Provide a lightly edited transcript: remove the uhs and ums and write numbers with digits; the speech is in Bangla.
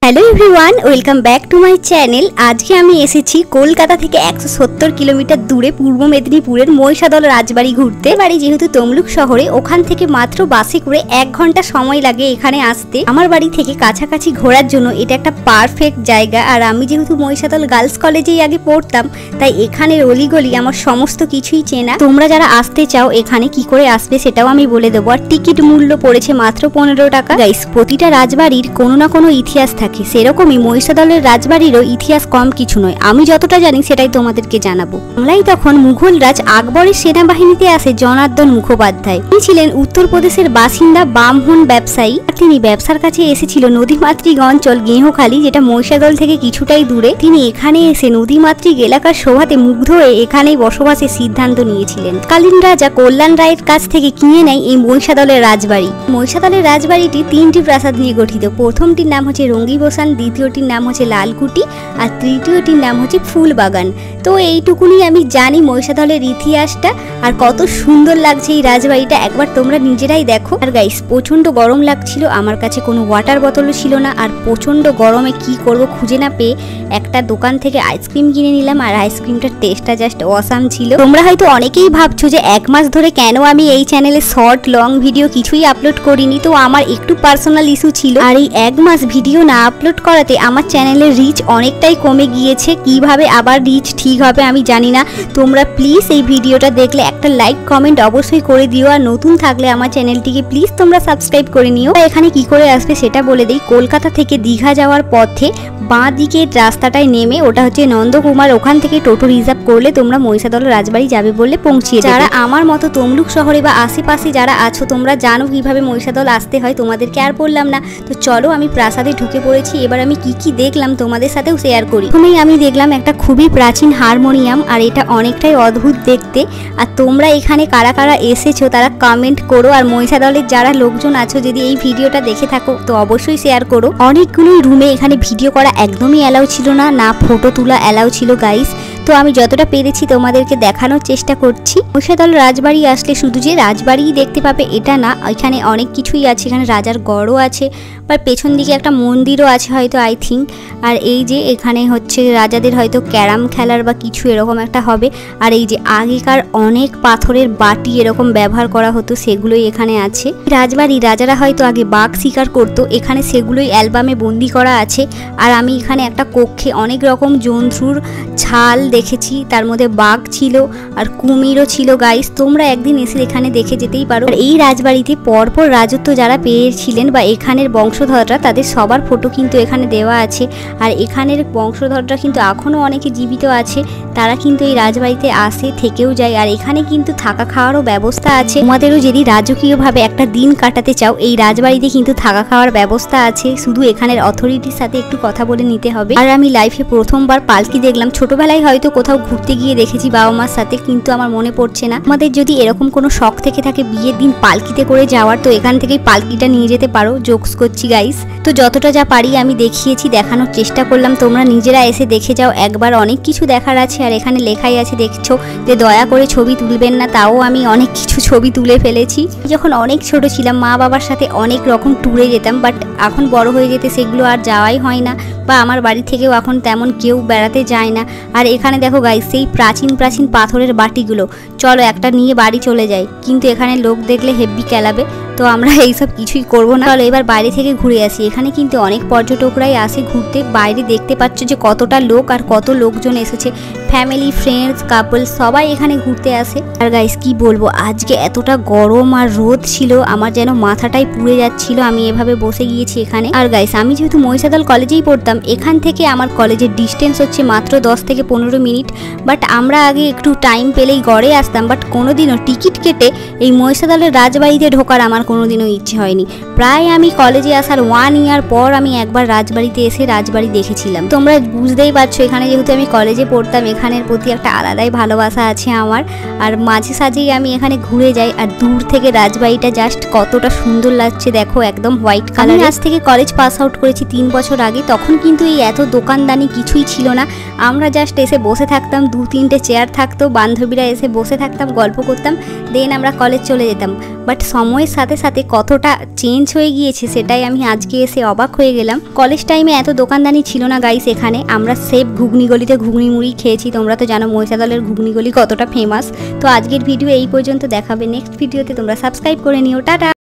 Hello everyone, welcome back to my channel. আজকে আমি এসেছি কলকাতা থেকে 170 কিলোমিটার দূরে পূর্ব মেদিনীপুরের মহিষাদল রাজবাড়ি ঘুরতে। বাড়ি যেহেতু তমলুক শহরে, ওখান থেকে মাত্র বাসে করে 1 ঘন্টা সময় লাগে এখানে আসতে। আমার বাড়ি থেকে কাছাকাছি ঘোরার জন্য এটা একটা পারফেক্ট জায়গা। আর আমি যেহেতু মহিষাদল গার্লস কলেজেই আগে পড়তাম, তাই এখানের অলিগলি আমার সমস্ত কিছুই চেনা। তোমরা যারা আসতে চাও এখানে কি করে আসবে সেটাও আমি বলে দেবো। আর টিকিট মূল্য পড়েছে মাত্র 15 টাকা। গাইস, প্রতিটা রাজবাড়ির কোনো না কোনো ইতিহাস থাকে, সেরকমই মহিষাদলের রাজবাড়িরও ইতিহাস কম কিছু নয়। আমি যতটা জানি সেটাই তোমাদেরকে জানাবো। বাংলায় তখন মুঘল রাজ আকবরের সেনাবাহিনীতে আসে জনার্দন মুখোপাধ্যায়। তিনি ছিলেন উত্তরপ্রদেশের বাসিন্দা, ব্রাহ্মণ ব্যবসায়ী। তিনি ব্যবসার কাছে এসেছিল নদীমাতৃক অঞ্চল গেঁহুখালী, যেটা মহিষাদল থেকে কিছুটাই দূরে। তিনি এখানে এসে নদীমাতৃক এলাকার শোভাতে মুগ্ধ হয়ে এখানেই বসবাসের সিদ্ধান্ত নিয়েছিলেন। কালীন রাজা কল্যাণ রায়ের কাছ থেকে কিনে নেয় এই মহিষাদলের রাজবাড়ি। মহিষাদলের রাজবাড়িটি 3টি প্রাসাদ নিয়ে গঠিত। প্রথমটির নাম হচ্ছে রঙ্গি বসান, দ্বিতীয়টির নাম হচ্ছে লালকুটি, আর তৃতীয়টির নাম হচ্ছে ফুলবাগান। তো এইটুকুনি আমি জানি মহিষাদলের ইতিহাসটা। আর কত সুন্দর লাগছে এই রাজবাড়িটা, একবার তোমরা নিজেরাই দেখো। আর গাইস, প্রচন্ড গরম লাগছিল, আমার কাছে কোনো ওয়াটার বোতলও ছিল না। আর প্রচন্ড গরমে কি করব খুঁজে না পেয়ে একটা দোকান থেকে আইসক্রিম কিনে নিলাম। আর আইসক্রিমটার টেস্টটা জাস্ট অসাম ছিল। তোমরা হয়তো অনেকেই ভাবছো যে 1 মাস ধরে কেন আমি এই চ্যানেলে শর্ট লং ভিডিও কিছুই আপলোড করিনি। তো আমার একটু পার্সোনাল ইস্যু ছিল, আর এই 1 মাস ভিডিও না আপলোড করাতে আমার চ্যানেলের রিচ অনেকটাই কমে গিয়েছে। কিভাবে আবার রিচ ঠিক হবে আমি জানি না। তোমরা প্লিজ এই ভিডিওটা দেখলে একটা লাইক কমেন্ট অবশ্যই করে দিও। আর নতুন থাকলে আমার চ্যানেলটিকে প্লিজ তোমরা সাবস্ক্রাইব করে নিও। এখানে কি করে আসবে সেটা বলে দিই। কলকাতা থেকে দীঘা যাওয়ার পথে বাঁ দিকের রাস্তাটায় নেমে, ওটা হচ্ছে নন্দকুমার, ওখান থেকে টোটো রিজার্ভ করলে তোমরা মহিষাদল রাজবাড়ি যাবে বললে পৌঁছিয়ে দেবে। যারা আমার মতো তমলুক শহরে বা আশেপাশে যারা আছো, তোমরা জানো কিভাবে মহিষাদল আসতে হয়, তোমাদেরকে আর বললাম না। তো চলো, আমি প্রাসাদে ঢুকে পড়েছি। এবার আমি কি কি দেখলাম তোমাদের সাথেও শেয়ার করি। প্রথমেই আমি দেখলাম একটা খুবই প্রাচীন হারমোনিয়াম, আর এটা অনেকটাই অদ্ভুত দেখতে। আর তোমরা এখানে কারা কারা এসেছো তারা কমেন্ট করো। আর মহিষাদলের যারা লোকজন আছো, যদি এই ভিডিওটা দেখে থাকো তো অবশ্যই শেয়ার করো। অনেকগুলোই রুমে এখানে ভিডিও করা একদমই অ্যালাউ ছিল না, না ফটো তোলা অ্যালাউ ছিল গাইস। তো আমি যতটা পেরেছি তোমাদেরকে দেখানোর চেষ্টা করছি। মহিষাদল রাজবাড়ি আসলে শুধু যে রাজবাড়িই দেখতে পাবে এটা না, এখানে অনেক কিছুই আছে। এখানে রাজার গড়ও আছে, বা পেছন দিকে একটা মন্দিরও আছে হয়তো, আই থিঙ্ক। আর এই যে এখানে হচ্ছে রাজাদের হয়তো ক্যারাম খেলার বা কিছু এরকম একটা হবে। আর এই যে আগেকার অনেক পাথরের বাটি এরকম ব্যবহার করা হতো, সেগুলোই এখানে আছে। রাজবাড়ি রাজারা হয়তো আগে বাঘ শিকার করতো, এখানে সেগুলোই অ্যালবামে বন্দি করা আছে। আর আমি এখানে একটা কক্ষে অনেক রকম জন্তুর ছাল দেখেছি, তার মধ্যে বাঘ ছিল আর কুমিরও ছিল গাইস। তোমরা একদিন এসে এখানে দেখে যেতেই পারো। আর এই রাজবাড়িতে পরপর রাজত্ব যারা পেয়েছিলেন বা এখানের বংশধররা, তাদের সবার ফটো কিন্তু এখানে দেওয়া আছে। আর এখানের বংশধররা কিন্তু এখনও অনেকে জীবিত আছে, তারা কিন্তু এই রাজবাড়িতে আসে, থেকেও যায়। আর এখানে কিন্তু থাকা খাওয়ারও ব্যবস্থা আছে। তোমাদেরও যদি রাজকীয়ভাবে একটা দিন কাটাতে চাও, এই রাজবাড়িতে কিন্তু থাকা খাওয়ার ব্যবস্থা আছে। শুধু এখানের অথরিটির সাথে একটু কথা বলে নিতে হবে। আর আমি লাইফে প্রথমবার পালকি দেখলাম। ছোটবেলায় হয়তো কোথাও ঘুরতে গিয়ে দেখেছি বাবা মার সাথে, কিন্তু আমার মনে পড়ছে না। আমাদের যদি এরকম কোনো শখ থেকে থাকে বিয়ের দিন পালকিতে করে যাওয়ার, তো এখান থেকেই পালকিটা নিয়ে যেতে পারো। জোকস করছি গাইস। তো যতটা যা পারি আমি দেখিয়েছি, দেখানোর চেষ্টা করলাম। তোমরা নিজেরা এসে দেখে যাও একবার, অনেক কিছু দেখার আছে। আর এখানে লেখাই আছে, দেখছো যে দয়া করে ছবি তুলবেন না। তাও আমি অনেক কিছু ছবি তুলে ফেলেছি। যখন অনেক ছোট ছিলাম মা বাবার সাথে অনেক রকম ট্যুরে যেতাম, বাট এখন বড় হয়ে যেতে সেগুলো আর যাওয়াই হয় না, বা আমার বাড়ি থেকেও এখন তেমন কেউ বেড়াতে যায় না। আর এখানে দেখো গাইস, সেই প্রাচীন প্রাচীন পাথরের বাটিগুলো। চলো একটা নিয়ে বাড়ি চলে যাই, কিন্তু এখানে লোক দেখলে হেব্বি কেলাবে। তো আমরা এইসব কিছুই করবো না। চলো এবার বাইরে থেকে ঘুরে আসি। এখানে কিন্তু অনেক পর্যটকরাই আসে ঘুরতে। বাইরে দেখতে পাচ্ছ যে কতটা লোক আর কত লোকজন এসেছে, ফ্যামিলি, ফ্রেন্ডস, কাপল সবাই এখানে ঘুরতে আসে। আর গাইস কি বলবো, আজকে এতটা গরম আর রোদ ছিল, আমার যেন মাথাটাই পুড়ে যাচ্ছিল। আমি এভাবে বসে গিয়েছি এখানে। আর গাইস, আমি যেহেতু মহিষাদল কলেজেই পড়তাম, এখান থেকে আমার কলেজের ডিস্টেন্স হচ্ছে মাত্র 10 থেকে 15 মিনিট। বাট আমরা আগে একটু টাইম পেলেই গড়ে আসতাম, বাট কোনোদিনও টিকিট কেটে এই মহিষাদলের রাজবাড়িতে ঢোকার আমার কোনোদিনও ইচ্ছে হয়নি। প্রায় আমি কলেজে আসার 1 ইয়ার পর আমি একবার রাজবাড়িতে এসে রাজবাড়ি দেখেছিলাম। তোমরা বুঝতেই পারছো, এখানে যেহেতু আমি কলেজে পড়তাম, এখানে এখানের প্রতি একটা আলাদাই ভালোবাসা আছে আমার। আর মাঝে সাঝেই আমি এখানে ঘুরে যাই। আর দূর থেকে রাজবাড়িটা জাস্ট কতটা সুন্দর লাগছে দেখো, একদম হোয়াইট কালার। আজ থেকে কলেজ পাস আউট করেছি 3 বছর আগে, তখন কিন্তু এই এত দোকানদানি কিছুই ছিল না। আমরা জাস্ট এসে বসে থাকতাম, 2-3টে চেয়ার থাকতো, বান্ধবীরা এসে বসে থাকতাম, গল্প করতাম, দেন আমরা কলেজ চলে যেতাম। বাট সময়ের সাথে সাথে কতটা চেঞ্জ হয়ে গিয়েছে সেটাই আমি আজকে এসে অবাক হয়ে গেলাম। কলেজ টাইমে এত দোকানদানি ছিল না গাইস এখানে। আমরা সেফ ঘুগনি গলিতে ঘুগনি মুড়ি খেয়েছি। তোমরা তো জানো মহিষাদলের ঘুগনি গলি কতটা ফেমাস। তো আজকের ভিডিও এই পর্যন্ত, দেখাবে নেক্সট ভিডিওতে। তোমরা সাবস্ক্রাইব করে নিও। টাটা।